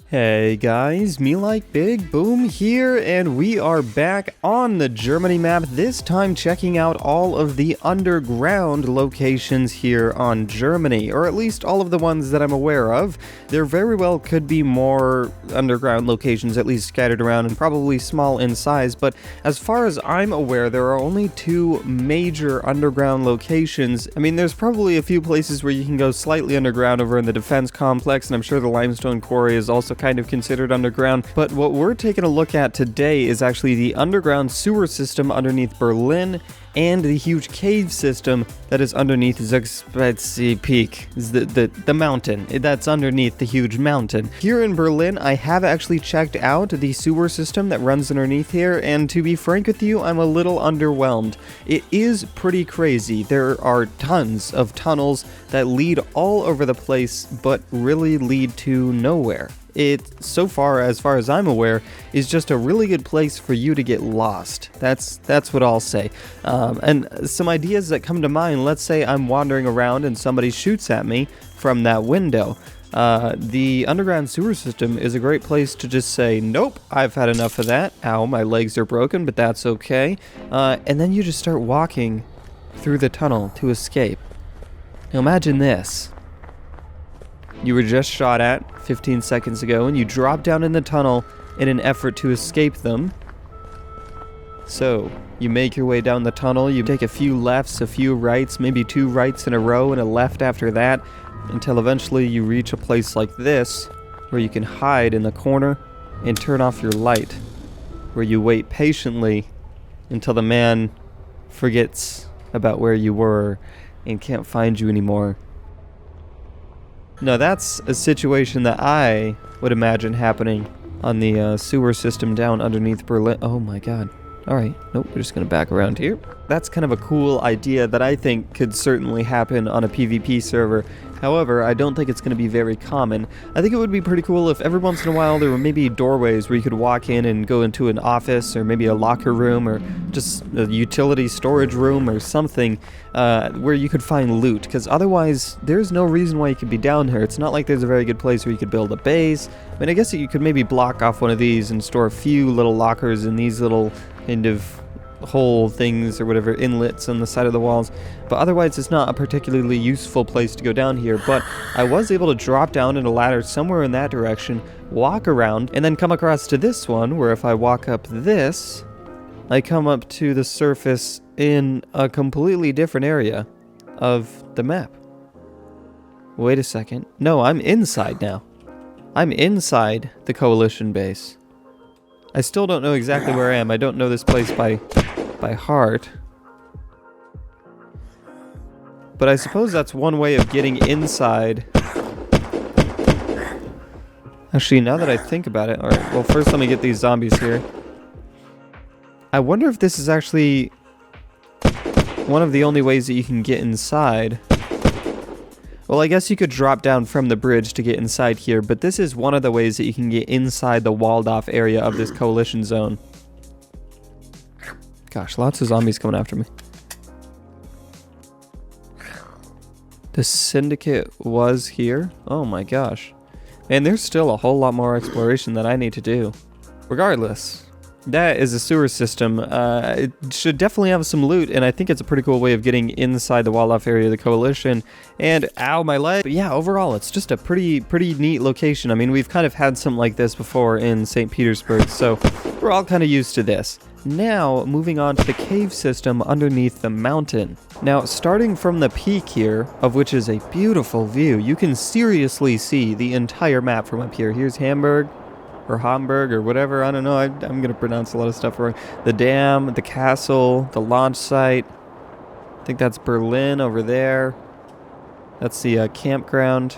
Hey guys, MeLikeBigBoom here, and we are back on the Germany map, this time checking out all of the underground locations here on Germany, or at least all of the ones that I'm aware of. There very well could be more underground locations, at least scattered around, and probably small in size, but as far as I'm aware, there are only two major underground locations. I mean, there's probably a few places where you can go slightly underground over in the defense complex, and I'm sure the limestone quarry is also kind of considered underground, but what we're taking a look at today is actually the underground sewer system underneath Berlin and the huge cave system that is underneath Zugspitze Peak, the mountain that's underneath the huge mountain. Here in Berlin, I have actually checked out the sewer system that runs underneath here, and to be frank with you, I'm a little underwhelmed. It is pretty crazy. There are tons of tunnels that lead all over the place, but really lead to nowhere. It, so far as I'm aware, is just a really good place for you to get lost. That's what I'll say. And some ideas that come to mind, let's say I'm wandering around and somebody shoots at me from that window. The underground sewer system is a great place to just say, nope, I've had enough of that. Ow, my legs are broken, but that's okay. And then you just start walking through the tunnel to escape. Now imagine this. You were just shot at 15 seconds ago, and you drop down in the tunnel in an effort to escape them. So, you make your way down the tunnel, you take a few lefts, a few rights, maybe two rights in a row and a left after that, until eventually you reach a place like this, where you can hide in the corner and turn off your light, where you wait patiently until the man forgets about where you were and can't find you anymore. No, that's a situation that I would imagine happening on the sewer system down underneath Berlin. Oh my god. Alright, nope, we're just gonna back around here. That's kind of a cool idea that I think could certainly happen on a PvP server. However, I don't think it's going to be very common. I think it would be pretty cool if every once in a while there were maybe doorways where you could walk in and go into an office, or maybe a locker room, or just a utility storage room or something where you could find loot, because otherwise there's no reason why you could be down here. It's not like there's a very good place where you could build a base. I mean, I guess you could maybe block off one of these and store a few little lockers in these little kind of hole things or whatever, inlets on the side of the walls, but otherwise it's not a particularly useful place to go down here. But I was able to drop down in a ladder somewhere in that direction, walk around, and then come across to this one where if I walk up this, I come up to the surface in a completely different area of the map. Wait a second. No, I'm inside now. I'm inside the Coalition base. I still don't know exactly where I am. I don't know this place by heart. But I suppose that's one way of getting inside. Actually, now that I think about it, alright, well first let me get these zombies here. I wonder if this is actually one of the only ways that you can get inside. Well, I guess you could drop down from the bridge to get inside here, but this is one of the ways that you can get inside the walled-off area of this Coalition zone. Gosh, lots of zombies coming after me. The Syndicate was here? Oh my gosh. And there's still a whole lot more exploration that I need to do. Regardless, that is a sewer system. It should definitely have some loot, and I think it's a pretty cool way of getting inside the wall-off area of the Coalition. And, ow, my leg. But yeah, overall, it's just a pretty neat location. I mean, we've kind of had something like this before in St. Petersburg, so we're all kind of used to this. Now, moving on to the cave system underneath the mountain. Now, starting from the peak here, of which is a beautiful view, you can seriously see the entire map from up here. Here's Hamburg, or Hamburg, or whatever, I don't know, I'm going to pronounce a lot of stuff wrong. The dam, the castle, the launch site. I think that's Berlin over there. That's the campground.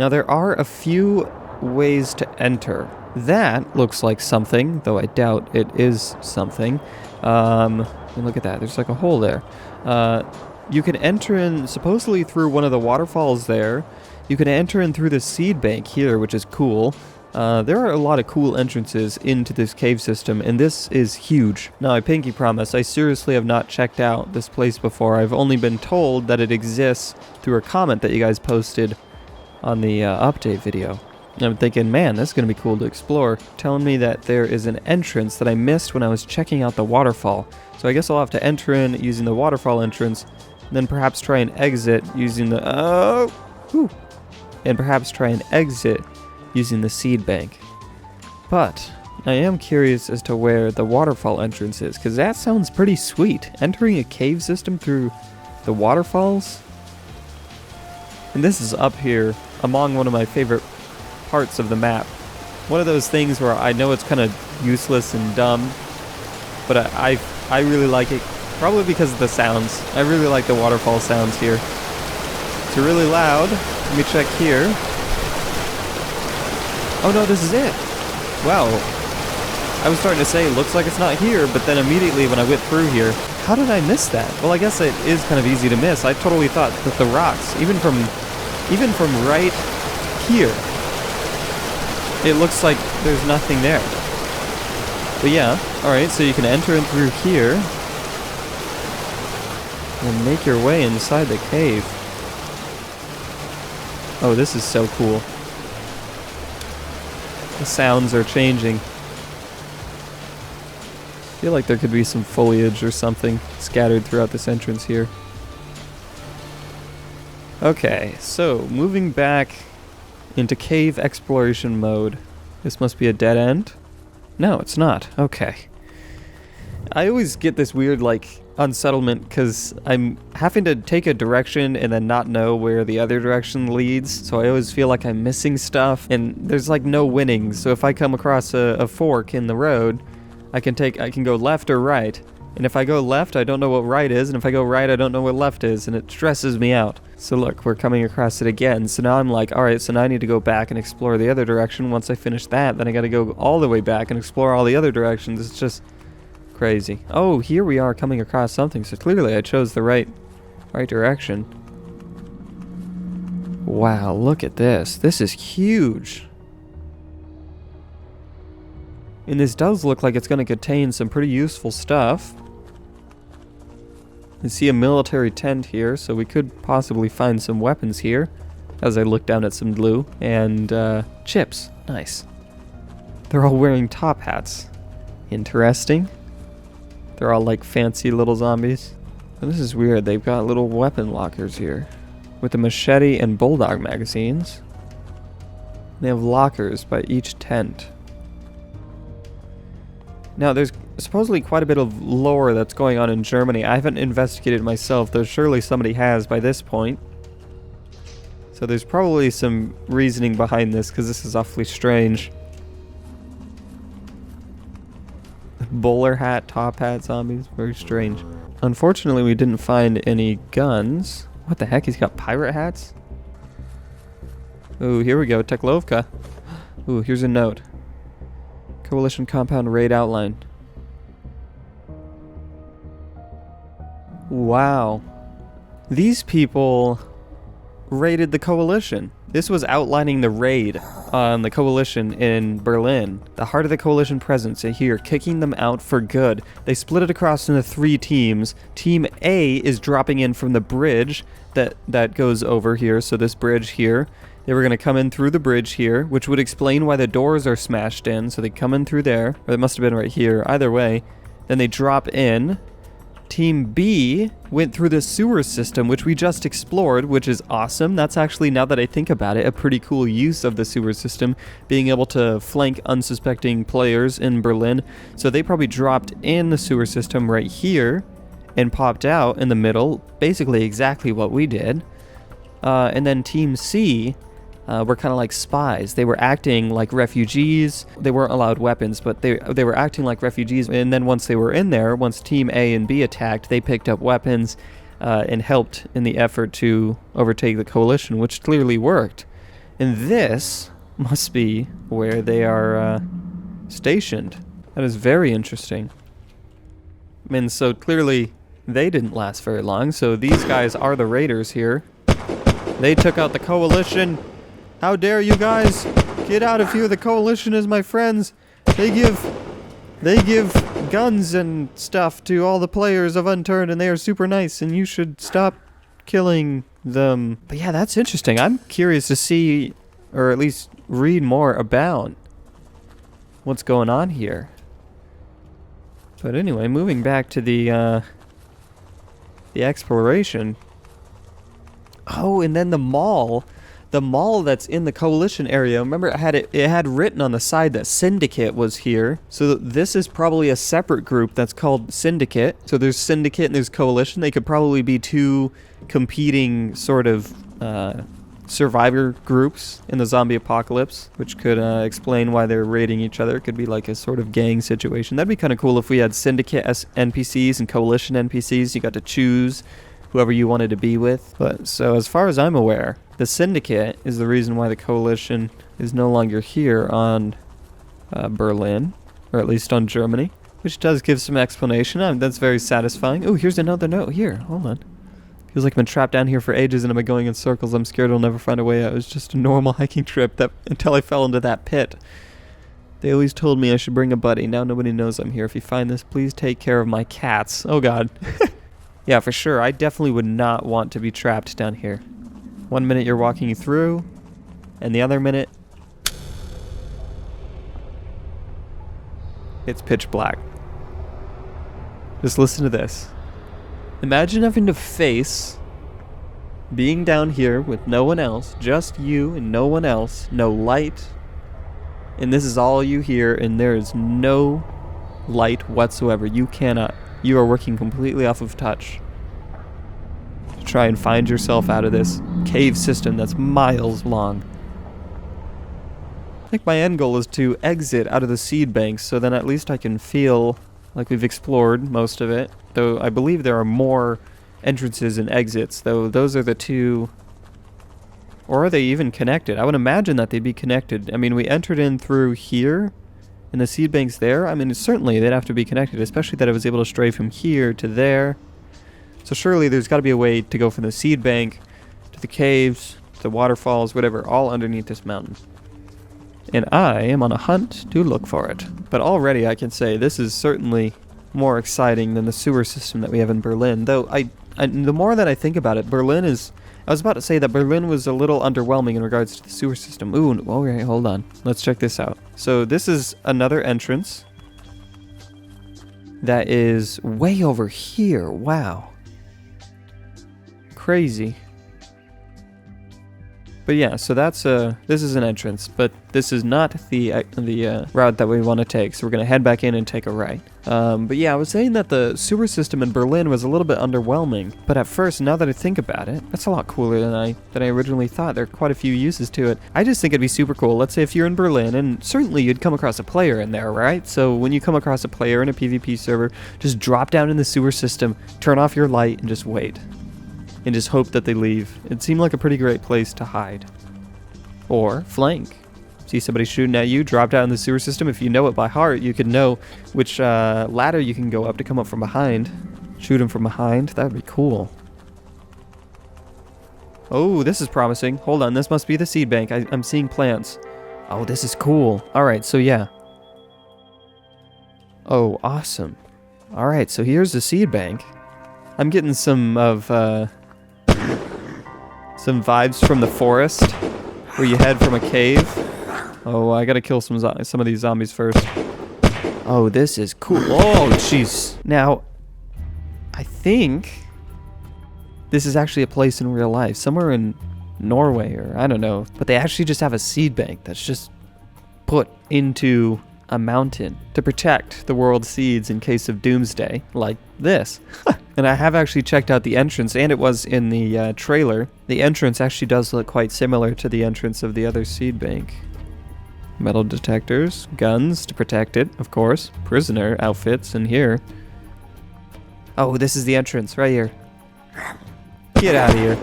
Now, there are a few ways to enter. That looks like something, though I doubt it is something. And look at that, there's like a hole there. You can enter in supposedly through one of the waterfalls there. You can enter in through the seed bank here, which is cool. There are a lot of cool entrances into this cave system, and this is huge. Now, I pinky promise, I seriously have not checked out this place before. I've only been told that it exists through a comment that you guys posted on the update video. I'm thinking, man, this is going to be cool to explore. Telling me that there is an entrance that I missed when I was checking out the waterfall. So I guess I'll have to enter in using the waterfall entrance, and then perhaps try and exit using the... And perhaps try and exit using the seed bank. But I am curious as to where the waterfall entrance is, because that sounds pretty sweet. Entering a cave system through the waterfalls? And this is up here among one of my favorite parts of the map. One of those things where I know it's kind of useless and dumb, but I really like it, probably because of the sounds. I really like the waterfall sounds here. It's really loud. Let me check here. Oh no, this is it. Wow. I was starting to say, looks like it's not here, but then immediately when I went through here, how did I miss that? Well, I guess it is kind of easy to miss. I totally thought that the rocks, even from right here, it looks like there's nothing there. But yeah, alright, so you can enter in through here and make your way inside the cave. Oh, this is so cool. The sounds are changing. I feel like there could be some foliage or something scattered throughout this entrance here. Okay, so moving back into cave exploration mode. This must be a dead end? No, it's not. Okay. I always get this weird, like, unsettlement because I'm having to take a direction and then not know where the other direction leads, so I always feel like I'm missing stuff, and there's like no winning. So if I come across a fork in the road, I can go left or right, and if I go left, I don't know what right is, and if I go right, I don't know what left is, and it stresses me out. So look, we're coming across it again, so now I'm like, alright, so now I need to go back and explore the other direction. Once I finish that, then I gotta go all the way back and explore all the other directions. It's just crazy. Oh, here we are coming across something, so clearly I chose the right direction. Wow, look at this. This is huge. And this does look like it's going to contain some pretty useful stuff. I see a military tent here, so we could possibly find some weapons here. As I look down at some glue. And, chips. Nice. They're all wearing top hats. Interesting. They're all like fancy little zombies. And this is weird. They've got little weapon lockers here. With a machete and bulldog magazines. They have lockers by each tent. Now, there's supposedly quite a bit of lore that's going on in Germany. I haven't investigated it myself, though surely somebody has by this point. So there's probably some reasoning behind this, because this is awfully strange. Bowler hat, top hat zombies, very strange. Unfortunately, we didn't find any guns. What the heck, he's got pirate hats? Ooh, here we go, Teklovka. Ooh, here's a note. Coalition compound raid outline. Wow. These people raided the coalition. This was outlining the raid on the coalition in Berlin. The heart of the coalition presence here, kicking them out for good. They split it across into 3 teams. Team A is dropping in from the bridge that goes over here, so this bridge here. They were going to come in through the bridge here, which would explain why the doors are smashed in. So they come in through there, or it must have been right here. Either way, then they drop in. Team B went through the sewer system, which we just explored, which is awesome. That's actually, now that I think about it, a pretty cool use of the sewer system, being able to flank unsuspecting players in Berlin. So they probably dropped in the sewer system right here and popped out in the middle, basically exactly what we did. And then Team C were kind of like spies. They were acting like refugees. They weren't allowed weapons, but they were acting like refugees. And then once they were in there, once Team A and B attacked, they picked up weapons and helped in the effort to overtake the coalition, which clearly worked. And this must be where they are stationed. That is very interesting. And so clearly they didn't last very long. So these guys are the raiders here. They took out the coalition. How dare you guys? Get out of here. The coalition is my friends. They give guns and stuff to all the players of Unturned, and they are super nice, and you should stop killing them. But yeah, that's interesting. I'm curious to see, or at least read more about what's going on here. But anyway, moving back to the exploration. Oh, and then the mall that's in the coalition area. Remember, it had written on the side that Syndicate was here. So this is probably a separate group that's called Syndicate. So there's Syndicate and there's coalition. They could probably be two competing sort of survivor groups in the zombie apocalypse, which could explain why they're raiding each other. It could be like a sort of gang situation. That'd be kind of cool if we had Syndicate NPCs and coalition NPCs. You got to choose whoever you wanted to be with. But so as far as I'm aware, the Syndicate is the reason why the coalition is no longer here on Berlin, or at least on Germany, which does give some explanation. That's very satisfying. Oh, here's another note. Here, hold on. Feels like I've been trapped down here for ages and I've been going in circles. I'm scared I'll never find a way out. It was just a normal hiking trip until I fell into that pit. They always told me I should bring a buddy. Now nobody knows I'm here. If you find this, please take care of my cats. Oh god. Yeah, for sure. I definitely would not want to be trapped down here. 1 minute you're walking through, and the other minute it's pitch black. Just listen to this. Imagine having to face being down here with no one else, just you and no one else, no light, and this is all you hear, and there is no light whatsoever. You are working completely off of touch to try and find yourself out of this cave system that's miles long. I think my end goal is to exit out of the seed banks, so then at least I can feel like we've explored most of it. Though I believe there are more entrances and exits, though those are the two. Or are they even connected? I would imagine that they'd be connected. I mean, we entered in through here, and the seed banks there. I mean, certainly they'd have to be connected, especially that I was able to stray from here to there. So surely there's got to be a way to go from the seed bank to the caves, to the waterfalls, whatever, all underneath this mountain. And I am on a hunt to look for it. But already I can say this is certainly more exciting than the sewer system that we have in Berlin. Though the more that I think about it, I was about to say that Berlin was a little underwhelming in regards to the sewer system. Ooh, okay, hold on. Let's check this out. So this is another entrance that is way over here. Wow. Crazy. But yeah, so that's this is an entrance, but this is not the route that we want to take. So we're gonna head back in and take a right. But yeah, I was saying that the sewer system in Berlin was a little bit underwhelming. But at first, now that I think about it, that's a lot cooler than I originally thought. There are quite a few uses to it. I just think it'd be super cool. Let's say if you're in Berlin, and certainly you'd come across a player in there, right? So when you come across a player in a PvP server, just drop down in the sewer system, turn off your light, and just wait. And just hope that they leave. It seemed like a pretty great place to hide. Or flank. See somebody shooting at you, drop down in the sewer system. If you know it by heart, you can know which ladder you can go up to come up from behind. Shoot him from behind. That would be cool. Oh, this is promising. Hold on, this must be the seed bank. I'm seeing plants. Oh, this is cool. Alright, so yeah. Oh, awesome. Alright, so here's the seed bank. I'm getting some vibes from the forest, where you head from a cave. Oh, I gotta kill some of these zombies first. Oh, this is cool. Oh, jeez. Now, I think this is actually a place in real life, somewhere in Norway, or I don't know. But they actually just have a seed bank that's just put into a mountain to protect the world's seeds in case of doomsday, like this. And I have actually checked out the entrance, and it was in the trailer. The entrance actually does look quite similar to the entrance of the other seed bank. Metal detectors, guns to protect it, of course, prisoner outfits in here. Oh, this is the entrance right here. Get out of here.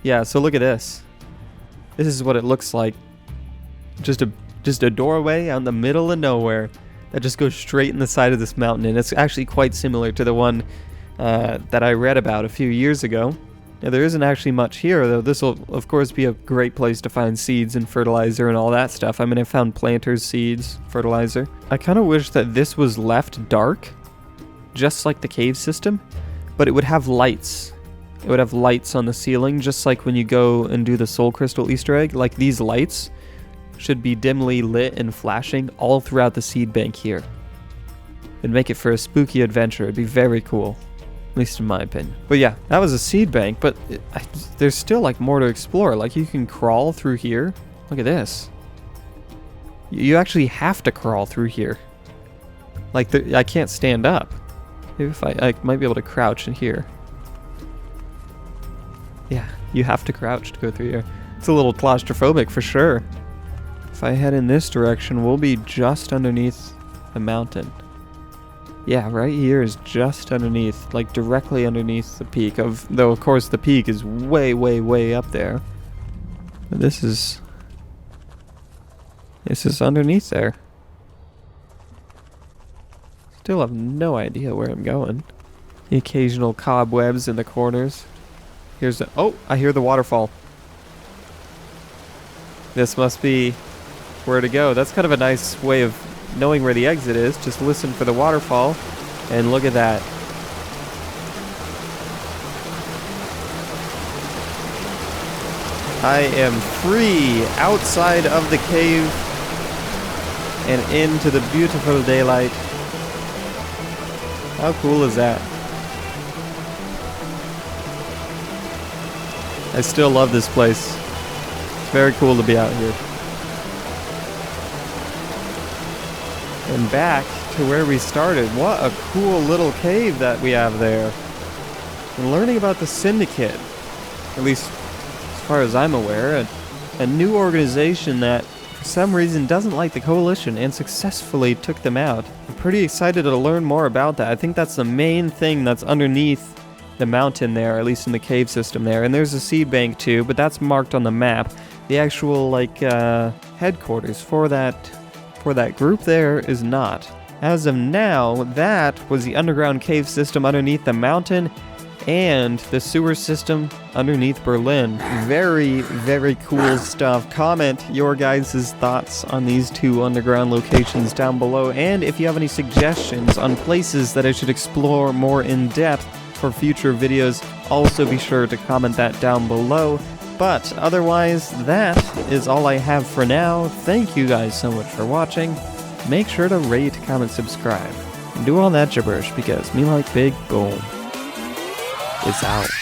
Yeah, so look at this. This is what it looks like. Just a doorway out in the middle of nowhere that just goes straight in the side of this mountain, and it's actually quite similar to the one that I read about a few years ago. Now, there isn't actually much here, though. This will, of course, be a great place to find seeds and fertilizer and all that stuff. I mean, I found planters, seeds, fertilizer. I kind of wish that this was left dark, just like the cave system, but it would have lights. It would have lights on the ceiling, just like when you go and do the soul crystal Easter egg. Like these lights should be dimly lit and flashing all throughout the seed bank here. It'd make it for a spooky adventure. It'd be very cool. At least in my opinion. But yeah, that was a seed bank, but there's still like more to explore. Like you can crawl through here. Look at this. You actually have to crawl through here. Like I can't stand up. Maybe if I might be able to crouch in here. Yeah, you have to crouch to go through here. It's a little claustrophobic for sure. If I head in this direction, we'll be just underneath the mountain. Yeah, right here is just underneath, like directly underneath the peak of, though of course the peak is way, way, way up there. But this is underneath there. Still have no idea where I'm going. The occasional cobwebs in the corners. Here's the, oh, I hear the waterfall. This must be where to go. That's kind of a nice way of knowing where the exit is. Just listen for the waterfall, and look at that. I am free outside of the cave and into the beautiful daylight. How cool is that? I still love this place. It's very cool to be out here. And back to where we started. What a cool little cave that we have there. And learning about the Syndicate, at least as far as I'm aware, a new organization that for some reason doesn't like the Coalition and successfully took them out. I'm pretty excited to learn more about that. I think that's the main thing that's underneath the mountain there, at least in the cave system there. And there's a seed bank too, but that's marked on the map. The actual like headquarters for that group there is not. As of now, that was the underground cave system underneath the mountain and the sewer system underneath Berlin. Very, very cool stuff. Comment your guys' thoughts on these two underground locations down below, and if you have any suggestions on places that I should explore more in depth for future videos, also be sure to comment that down below. But otherwise, that is all I have for now. Thank you guys so much for watching. Make sure to rate, comment, subscribe, and do all that gibberish because MeLikeBigBoom is out.